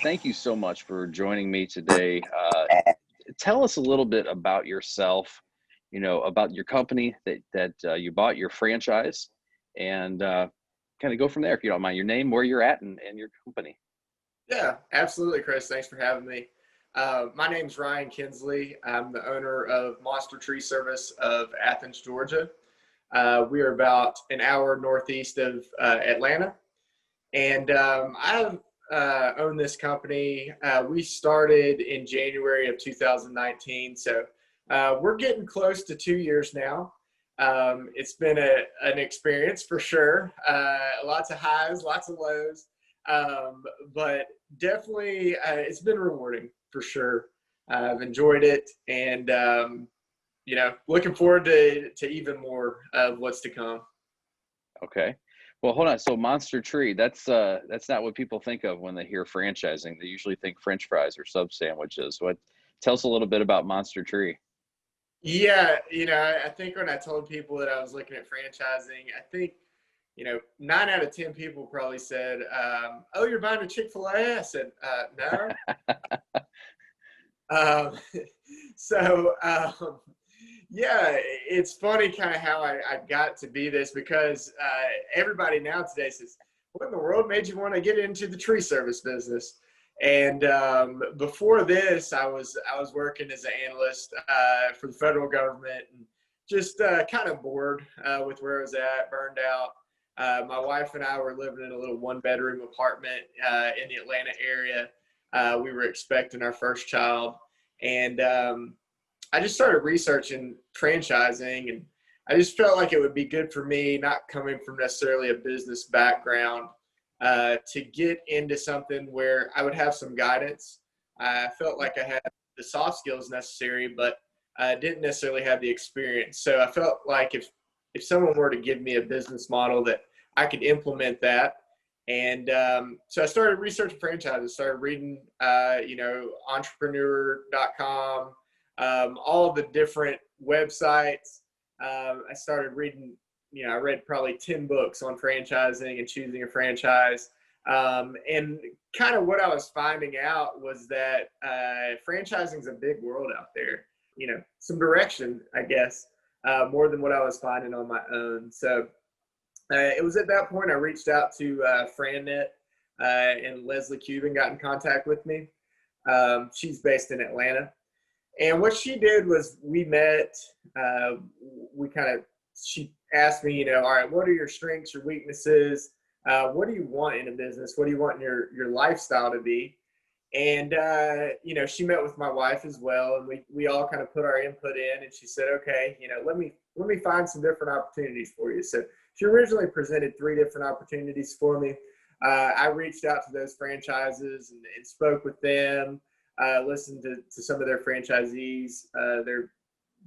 thank you so much for joining me today. Tell us a little bit about yourself, about your company that you bought, your franchise, and kind of go from there, if you don't mind. Your name, where you're at, and your company. Yeah, absolutely, Chris. Thanks for having me. My name's Ryan Kinsley. I'm the owner of Monster Tree Service of Athens, Georgia. We are about an hour northeast of Atlanta. And I own this company. We started in January of 2019. So we're getting close to 2 years now. It's been an experience for sure. Lots of highs, lots of lows. But definitely it's been rewarding for sure. I've enjoyed it, and looking forward to even more of what's to come. Okay. Well, hold on. So Monster Tree, that's not what people think of when they hear franchising. They usually think French fries or sub sandwiches. Tell us a little bit about Monster Tree. Yeah, I think when I told people that I was looking at franchising, I think 9 out of 10 people probably said, "Oh, you're buying a Chick-fil-A?" I said, "No." um, so yeah, it's funny kind of how I got to be this, because everybody now today says, "What in the world made you want to get into the tree service business?" And before this, I was working as an analyst for the federal government, and just kind of bored with where I was at, burned out. My wife and I were living in a little 1-bedroom apartment in the Atlanta area. We were expecting our first child, and I just started researching franchising, and I just felt like it would be good for me, not coming from necessarily a business background, to get into something where I would have some guidance. I felt like I had the soft skills necessary, but I didn't necessarily have the experience. So I felt like if someone were to give me a business model, that I could implement that. And so I started researching franchises, started reading, entrepreneurial.com, all the different websites. I started reading, I read probably 10 books on franchising and choosing a franchise. And kind of what I was finding out was that franchising is a big world out there, some direction, I guess, more than what I was finding on my own. So it was at that point I reached out to FranNet, and Leslie Cuban got in contact with me. She's based in Atlanta. And what she did was we met, she asked me, all right, what are your strengths, your weaknesses? What do you want in a business? What do you want your lifestyle to be? And, she met with my wife as well, and we all kind of put our input in, and she said, okay, let me find some different opportunities for you. So she originally presented 3 different opportunities for me. I reached out to those franchises and spoke with them, listened to some of their franchisees, their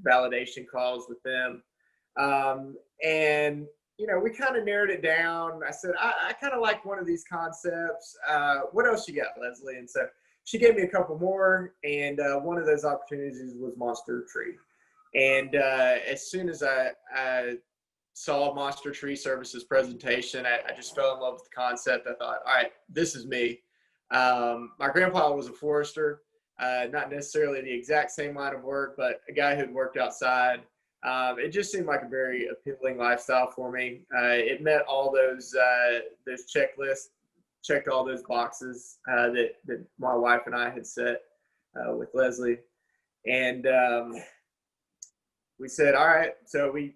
validation calls with them. And, we kind of narrowed it down. I said, I kind of like one of these concepts. What else you got, Leslie? And so she gave me a couple more, and one of those opportunities was Monster Tree. And as soon as I saw Monster Tree Services presentation, I just fell in love with the concept. I thought, all right, this is me. My grandpa was a forester, not necessarily the exact same line of work, but a guy who'd worked outside. It just seemed like a very appealing lifestyle for me. It met all those checklists, checked all those boxes that my wife and I had set with Leslie. And we said, all right, so I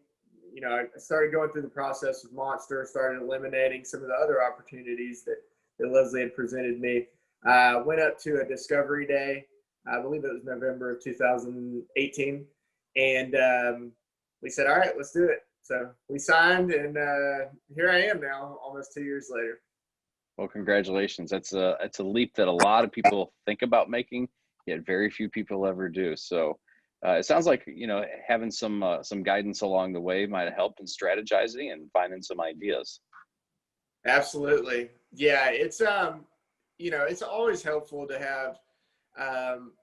started going through the process with Monster, started eliminating some of the other opportunities that Leslie had presented me. Went up to a discovery day. I believe it was November of 2018. And we said, all right, let's do it. So we signed, and here I am now, almost 2 years later. Well, congratulations. It's a leap that a lot of people think about making, yet very few people ever do. So it sounds like, having some guidance along the way might have helped in strategizing and finding some ideas. Absolutely. Yeah. It's, it's always helpful to have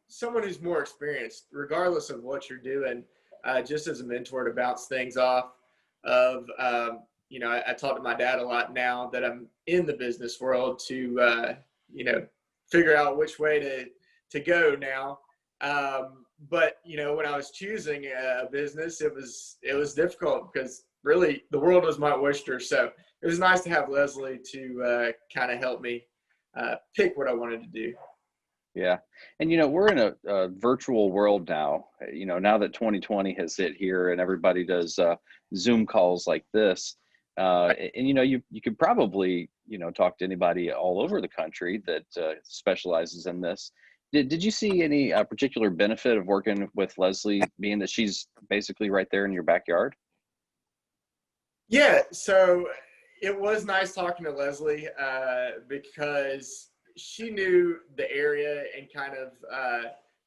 someone who's more experienced, regardless of what you're doing, just as a mentor to bounce things off of. I talk to my dad a lot now that I'm in the business world to, figure out which way to go now. But when I was choosing a business, it was difficult because really the world was my oyster. So it was nice to have Leslie to kind of help me pick what I wanted to do. Yeah. And, we're in a virtual world now, now that 2020 has hit here and everybody does Zoom calls like this. And, you could probably, talk to anybody all over the country that specializes in this. Did you see any particular benefit of working with Leslie, being that she's basically right there in your backyard? Yeah. So it was nice talking to Leslie because she knew the area and kind of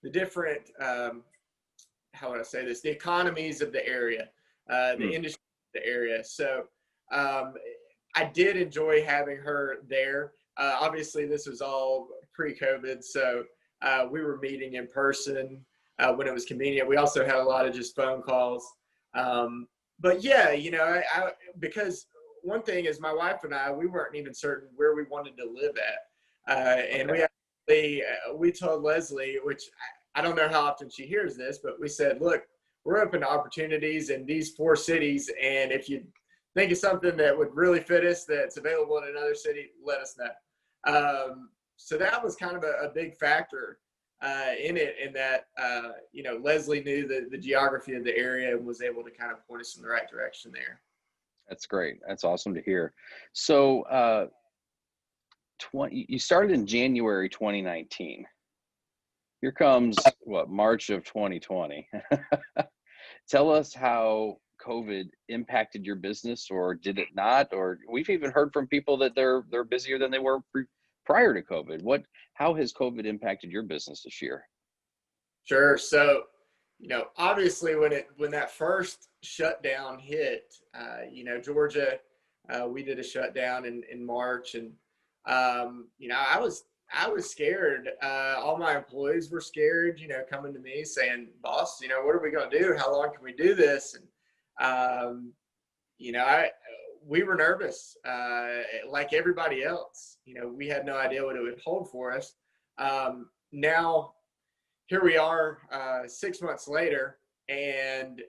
the different, how would I say this, the economies of the area, the industry of the area. So I did enjoy having her there. Obviously, this was all pre-COVID, so we were meeting in person when it was convenient. We also had a lot of just phone calls. But yeah, because one thing is my wife and I, we weren't even certain where we wanted to live at. And we told Leslie, which I don't know how often she hears this, but we said, look, we're open to opportunities in these 4 cities. And if you think of something that would really fit us that's available in another city, let us know. So that was kind of a big factor in it, in that, Leslie knew the geography of the area and was able to kind of point us in the right direction there. That's great. That's awesome to hear. So you started in January 2019. Here comes March of 2020. Tell us how COVID impacted your business, or did it not? Or we've even heard from people that they're busier than they were prior to COVID. How has COVID impacted your business this year? Sure. So, obviously when that first shutdown hit, Georgia, we did a shutdown in March, and I was scared. All my employees were scared, coming to me saying, boss, what are we going to do? How long can we do this? And, we were nervous, like everybody else. We had no idea what it would hold for us. Now, here we are 6 months later, and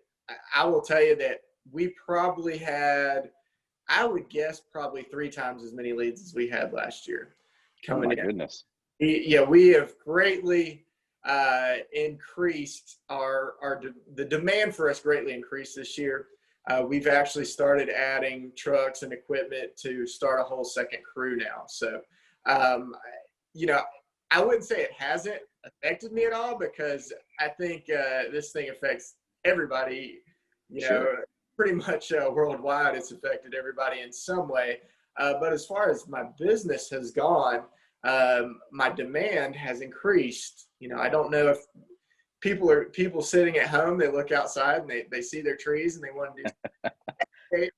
I will tell you that we probably had, I would guess, probably 3 times as many leads as we had last year coming in. Oh my goodness. Yeah, we have greatly increased the demand for us greatly increased this year. We've actually started adding trucks and equipment to start a whole second crew now. So, I wouldn't say it hasn't affected me at all, because I think this thing affects everybody, Sure. pretty much worldwide. It's affected everybody in some way. But as far as my business has gone, my demand has increased. I don't know if people sitting at home, they look outside and they see their trees and they want to do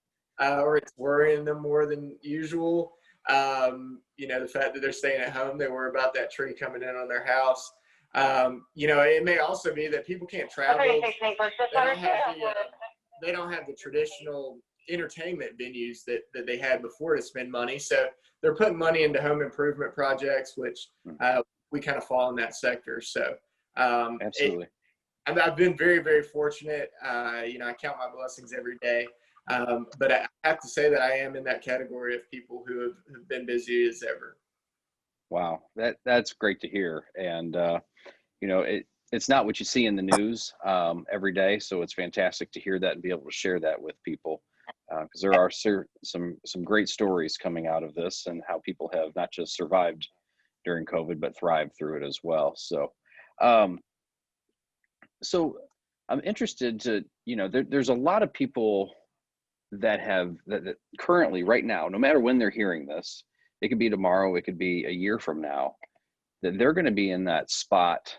or it's worrying them more than usual. The fact that they're staying at home, they worry about that tree coming in on their house. It may also be that people can't travel. They don't have the traditional entertainment venues that they had before to spend money. So they're putting money into home improvement projects, which we kind of fall in that sector. So Absolutely. I've been very, very fortunate. I count my blessings every day. But I have to say that I am in that category of people who have been busy as ever. Wow, that's great to hear. And it's not what you see in the news every day, so it's fantastic to hear that and be able to share that with people, because there are some great stories coming out of this, and how people have not just survived during COVID but thrived through it as well. So I'm interested to, there's a lot of people that currently, right now, no matter when they're hearing this, it could be tomorrow, it could be a year from now, that they're going to be in that spot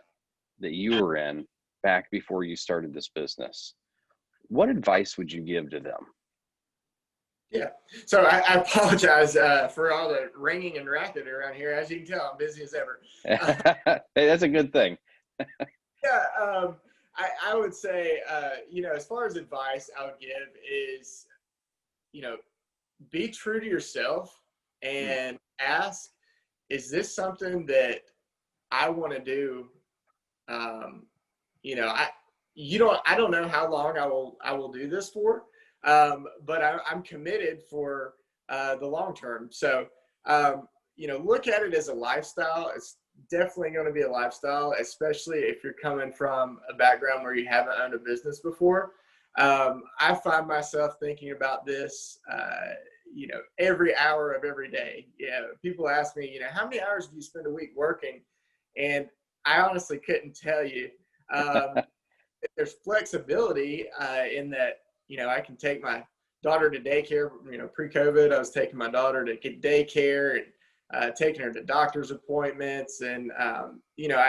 that you were in back before you started this business. What advice would you give to them? Yeah. So I apologize for all the ringing and racket around here. As you can tell, I'm busy as ever. Hey, that's a good thing. Yeah. I would say, as far as advice I would give is, be true to yourself and ask is this something that I want to do? You know, I don't know how long I will do this for, but I'm committed for the long term. So, you know, look at it as a lifestyle. It's definitely going to be a lifestyle, especially if you're coming from a background where you haven't owned a business before. I find myself thinking about this, you know, every hour of every day. Yeah, people ask me, you know, how many hours do you spend a week working? And I honestly couldn't tell you. There's flexibility in that, you know, I can take my daughter to daycare. You know, pre-COVID, I was taking my daughter to get daycare and taking her to doctor's appointments. And, you know,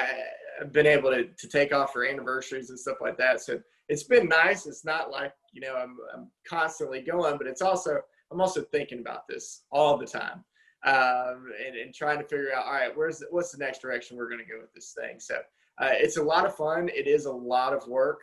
I've been able to take off for anniversaries and stuff like that. So it's been nice. It's not like, you know, I'm constantly going, but I'm also thinking about this all the time. And trying to figure out, all right, what's the next direction we're going to go with this thing? So it's a lot of fun. It is a lot of work.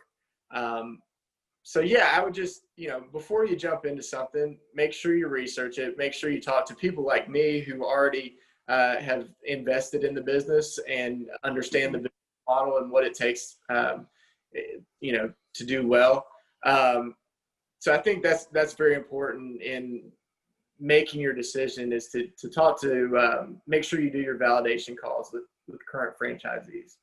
So yeah, I would just, you know, before you jump into something, make sure you research it. Make sure you talk to people like me who already have invested in the business and understand the business model and what it takes, you know, to do well. So I think that's very important in making your decision, is to talk to, make sure you do your validation calls with current franchisees.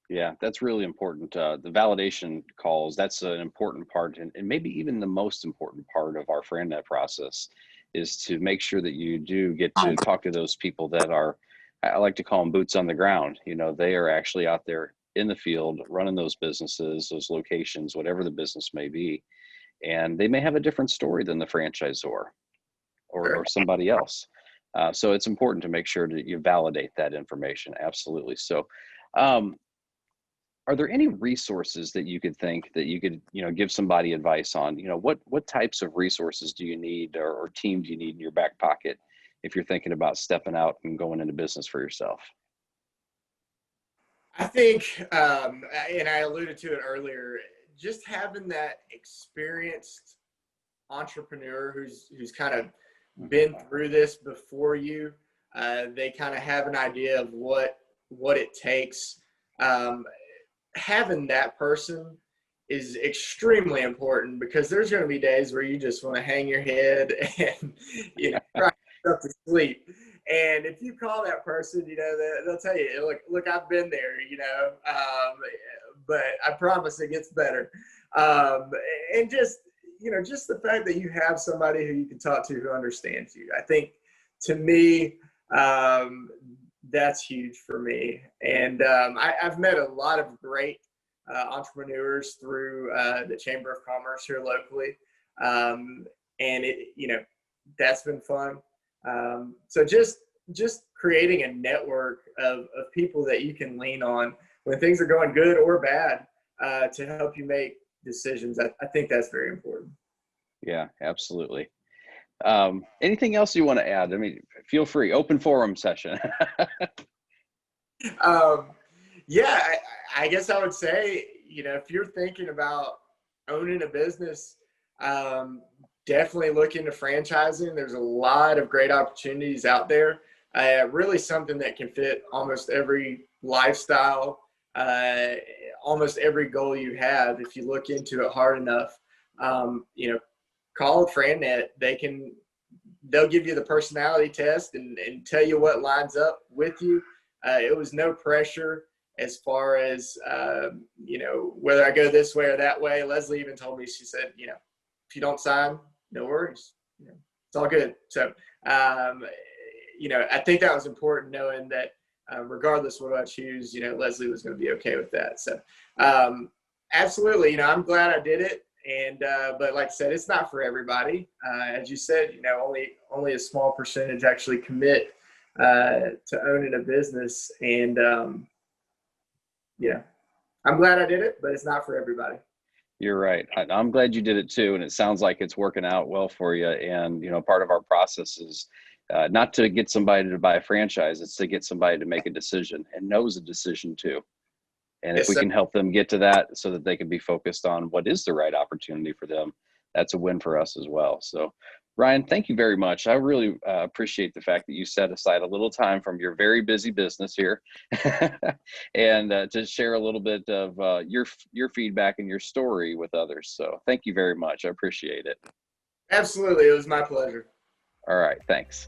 Yeah, that's really important. The validation calls, that's an important part, and maybe even the most important part of our FranNet process, is to make sure that you do get to talk to those people that are, I like to call them boots on the ground. You know, they are actually out there in the field running those businesses, those locations, whatever the business may be. And they may have a different story than the franchisor or somebody else. So it's important to make sure that you validate that information. Absolutely. So, are there any resources that you could think that you could, you know, give somebody advice on? You know, what types of resources do you need, or team do you need in your back pocket if you're thinking about stepping out and going into business for yourself? I think, and I alluded to it earlier, just having that experienced entrepreneur who's kind of been through this before you, they kind of have an idea of what it takes. Having that person is extremely important, because there's going to be days where you just want to hang your head and, you know, try to sleep. And if you call that person, you know, they'll tell you, look, I've been there, you know, but I promise it gets better. And just, you know, just the fact that you have somebody who you can talk to who understands you, I think, to me, that's huge for me. And I've met a lot of great entrepreneurs through the Chamber of Commerce here locally. And it, you know, that's been fun. So just creating a network of people that you can lean on when things are going good or bad, to help you make decisions. I think that's very important. Yeah, absolutely. Anything else you want to add? I mean, feel free, open forum session. Yeah, I guess I would say, you know, if you're thinking about owning a business, definitely look into franchising. There's a lot of great opportunities out there. Really something that can fit almost every lifestyle, almost every goal you have, if you look into it hard enough. You know, call FranNet. They'll give you the personality test and tell you what lines up with you. It was no pressure as far as, you know, whether I go this way or that way. Leslie even told me, she said, you know, if you don't sign, no worries. You know, it's all good. So, you know, I think that was important, knowing that regardless of what I choose, you know, Leslie was going to be okay with that. So, absolutely, you know, I'm glad I did it. And, but like I said, it's not for everybody. As you said, you know, only a small percentage actually commit to owning a business. And, you know, I'm glad I did it, but it's not for everybody. You're right. I'm glad you did it too. And it sounds like it's working out well for you. And, you know, part of our process is not to get somebody to buy a franchise, it's to get somebody to make a decision and knows a decision too. And if we can help them get to that so that they can be focused on what is the right opportunity for them, that's a win for us as well. So Ryan, thank you very much. I really appreciate the fact that you set aside a little time from your very busy business here, and to share a little bit of your feedback and your story with others. So, thank you very much. I appreciate it. Absolutely. It was my pleasure. All right, thanks.